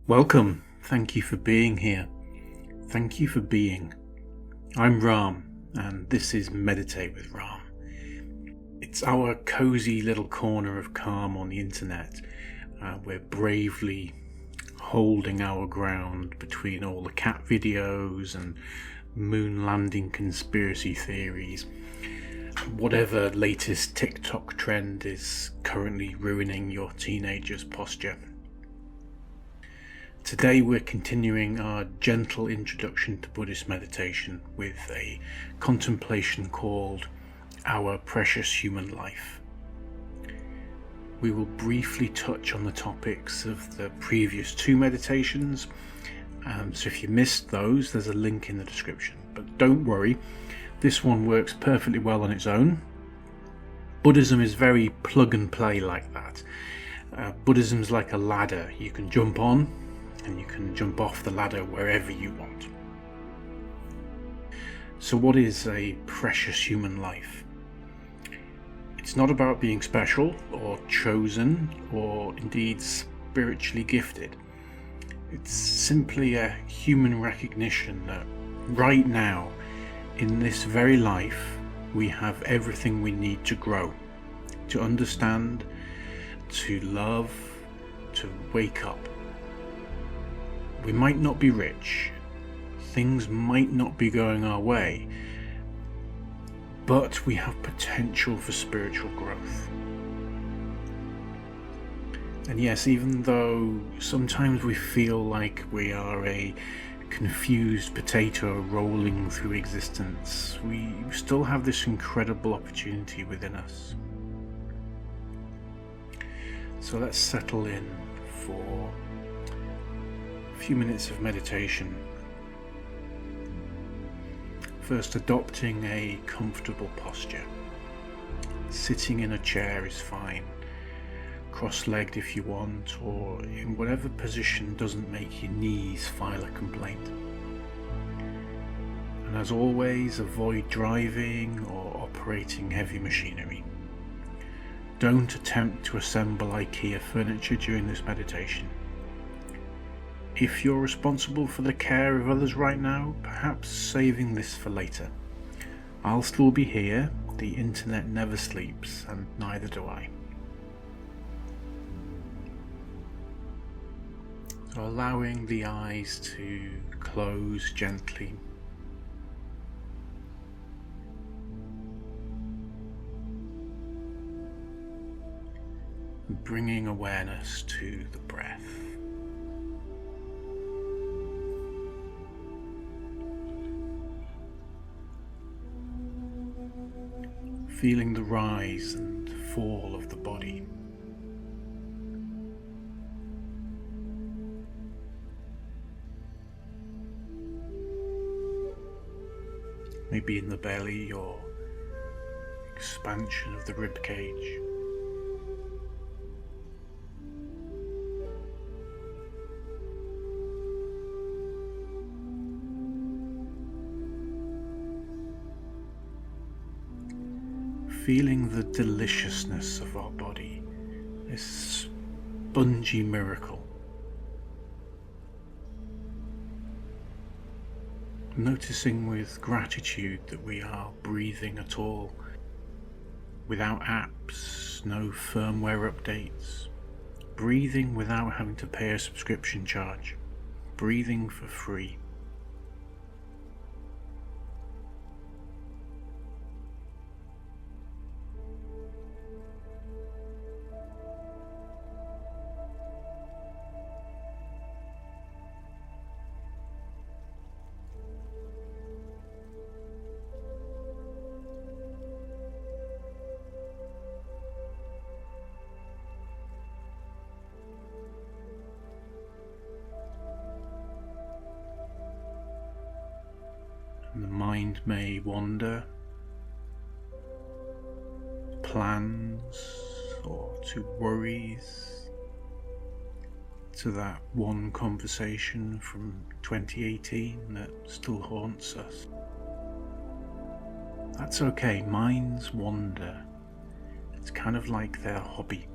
Welcome. Thank you for being here. Thank you for being. I'm Ram, and this is Meditate with Ram. It's our cozy little corner of calm on the internet. We're bravely holding our ground between all the cat videos and moon landing conspiracy theories. Whatever latest TikTok trend is currently ruining your teenager's posture. Today we're continuing our gentle introduction to Buddhist meditation with a contemplation called Our Precious Human Life. We will briefly touch on the topics of the previous two meditations, so if you missed those, there's a link in the description. But don't worry, this one works perfectly well on its own. Buddhism is very plug and play like that. Buddhism's like a ladder. You can jump on and you can jump off the ladder wherever you want. So what is a precious human life? It's not about being special or chosen or indeed spiritually gifted. It's simply a human recognition that right now, in this very life, we have everything we need to grow, to understand, to love, to wake up. We might not be rich, things might not be going our way, but we have potential for spiritual growth. And yes, even though sometimes we feel like we are a confused potato rolling through existence, we still have this incredible opportunity within us. So let's settle in for a few minutes of meditation. First, adopting a comfortable posture. Sitting in a chair is fine. Cross-legged if you want, or in whatever position doesn't make your knees file a complaint. And as always, avoid driving or operating heavy machinery. Don't attempt to assemble IKEA furniture during this meditation. If you're responsible for the care of others right now, perhaps saving this for later. I'll still be here. The internet never sleeps, and neither do I. So allowing the eyes to close gently. And bringing awareness to the breath. Feeling the rise and fall of the body. Maybe in the belly or expansion of the rib cage. Feeling the deliciousness of our body, this spongy miracle. Noticing with gratitude that we are breathing at all, without apps, no firmware updates, breathing without having to pay a subscription charge, breathing for free. And the mind may wander, plans or to worries, to that one conversation from 2018 that still haunts us. That's okay, minds wander. It's kind of like their hobby.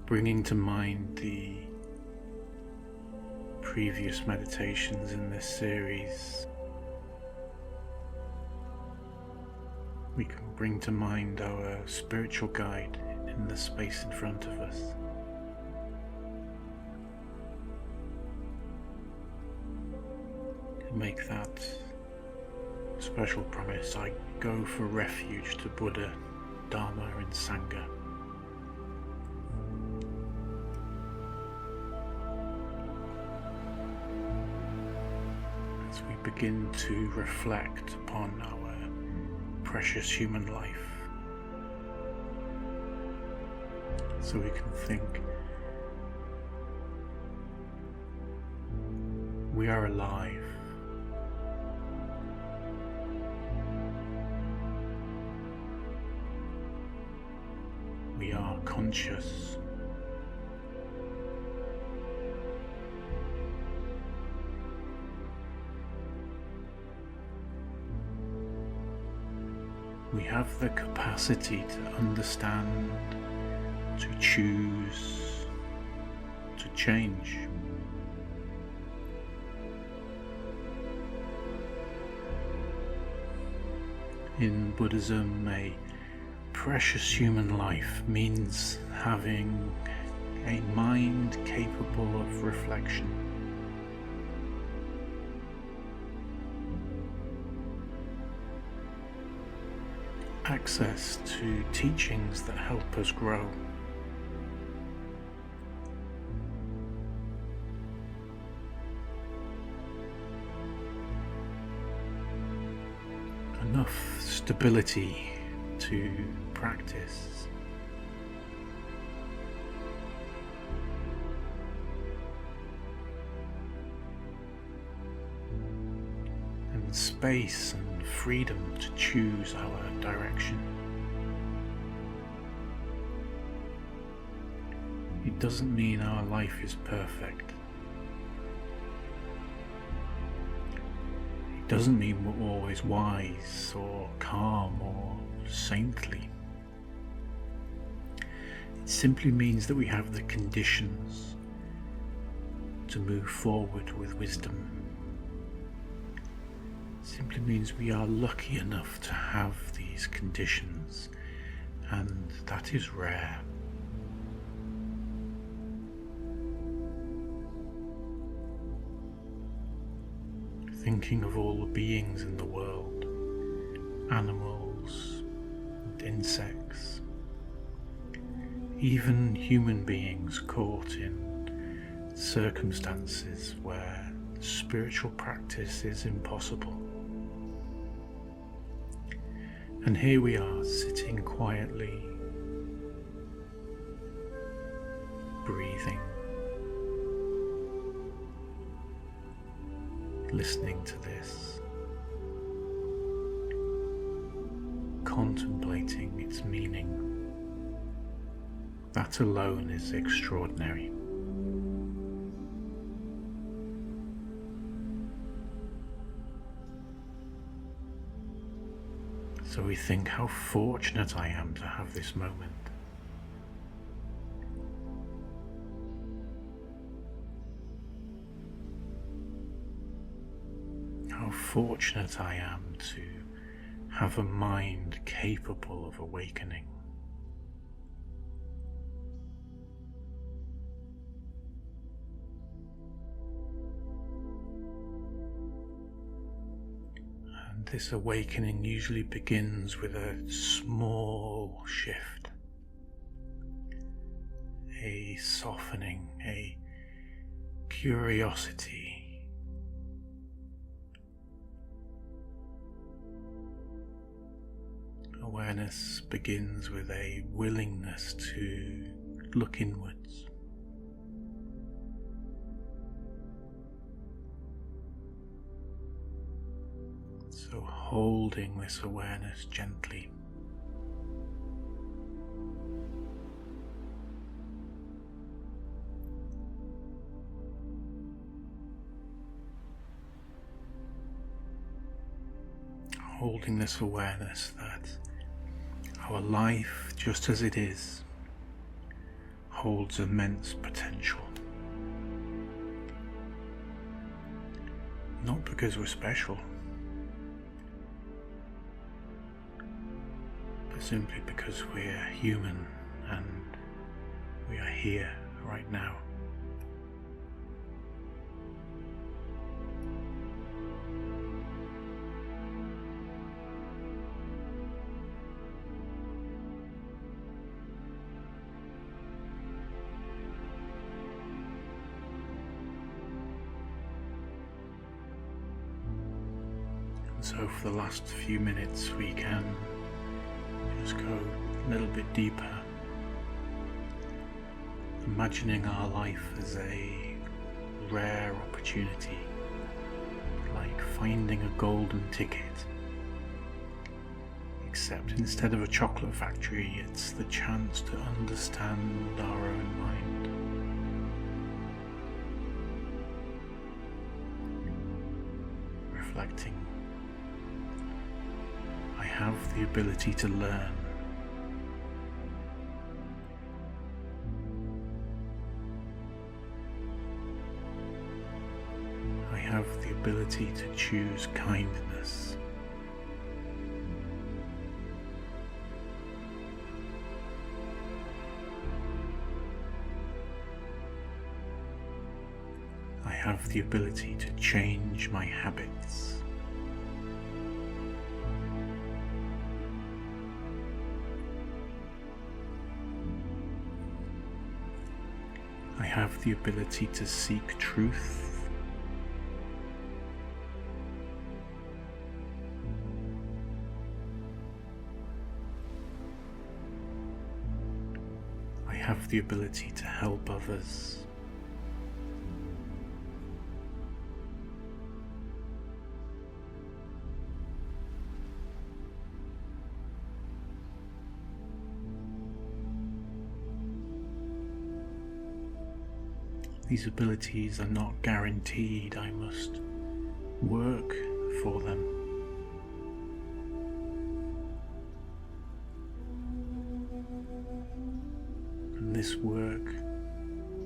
bringing to mind the previous meditations in this series, we can bring to mind our spiritual guide in the space in front of us. And make that special promise: I go for refuge to Buddha, Dharma and Sangha. As we begin to reflect upon our precious human life, so we can think, we are alive. We are conscious. We have the capacity to understand, to choose, to change. In Buddhism, a precious human life means having a mind capable of reflection. Access to teachings that help us grow. Enough stability to practice. And space and freedom to choose our direction. It doesn't mean our life is perfect. It doesn't mean we're always wise or calm or saintly. It simply means that we have the conditions to move forward with wisdom. It simply means we are lucky enough to have these conditions, and that is rare. Thinking of all the beings in the world, animals and insects, even human beings caught in circumstances where spiritual practice is impossible. And here we are, sitting quietly, breathing, listening to this, contemplating its meaning. That alone is extraordinary. So we think, how fortunate I am to have this moment. How fortunate I am to have a mind capable of awakening. And this awakening usually begins with a small shift, a softening, a curiosity. Awareness begins with a willingness to look inwards. So holding this awareness gently. Holding this awareness that our life, just as it is, holds immense potential. Not because we're special, but simply because we're human and we are here right now. So for the last few minutes we can just go a little bit deeper, imagining our life as a rare opportunity, like finding a golden ticket, except instead of a chocolate factory, it's the chance to understand our own mind. Reflecting, I have the ability to learn. I have the ability to choose kindness. I have the ability to change my habits. I have the ability to seek truth. I have the ability to help others. These abilities are not guaranteed. I must work for them. And this work,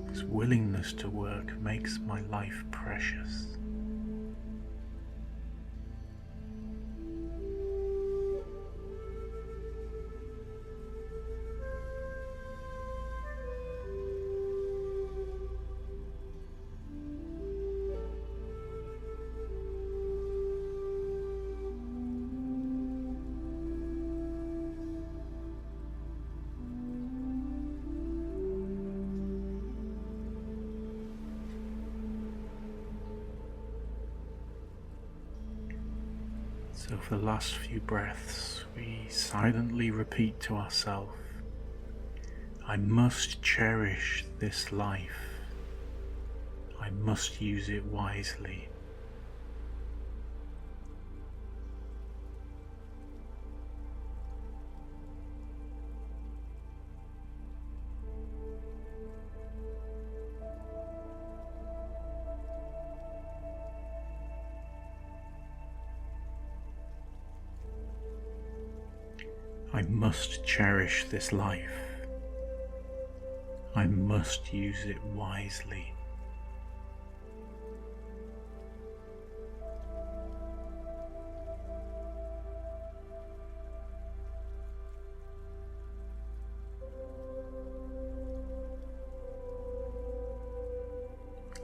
this willingness to work, makes my life precious. So for the last few breaths, we silently repeat to ourselves, I must cherish this life. I must use it wisely. I must cherish this life. I must use it wisely.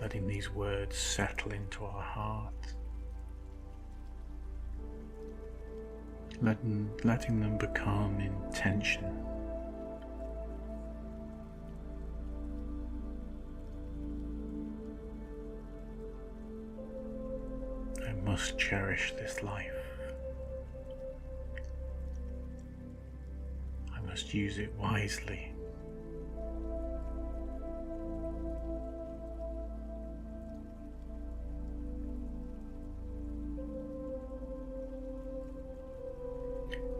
Letting these words settle into our heart. Letting them become intention. I must cherish this life. I must use it wisely.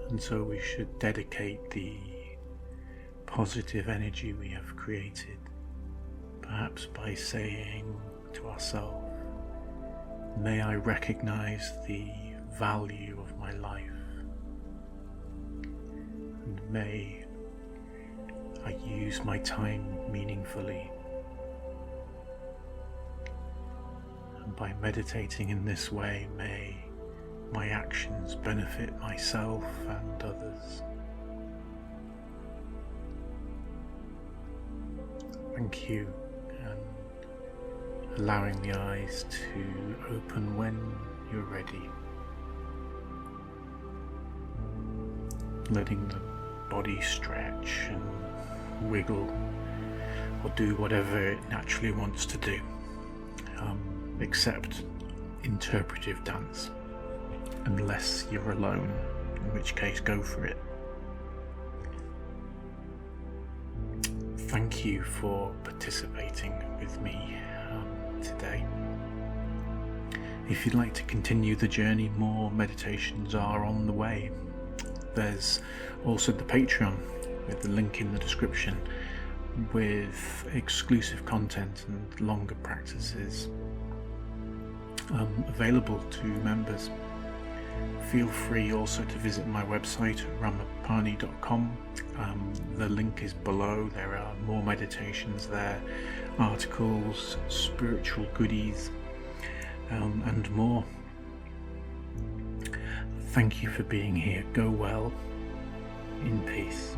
And so we should dedicate the positive energy we have created, perhaps by saying to ourselves, may I recognize the value of my life, and may I use my time meaningfully. And by meditating in this way, may my actions benefit myself and others. Thank you, and allowing the eyes to open when you're ready. Letting the body stretch and wiggle or do whatever it naturally wants to do, except interpretive dance, unless you're alone, in which case go for it. Thank you for participating with me today. If you'd like to continue the journey, more meditations are on the way. There's also the Patreon with the link in the description, with exclusive content and longer practices available to members. Feel free also to visit my website at ramapani.com. The link is below. There are more meditations there, articles, spiritual goodies, and more. Thank you for being here. Go well, in peace.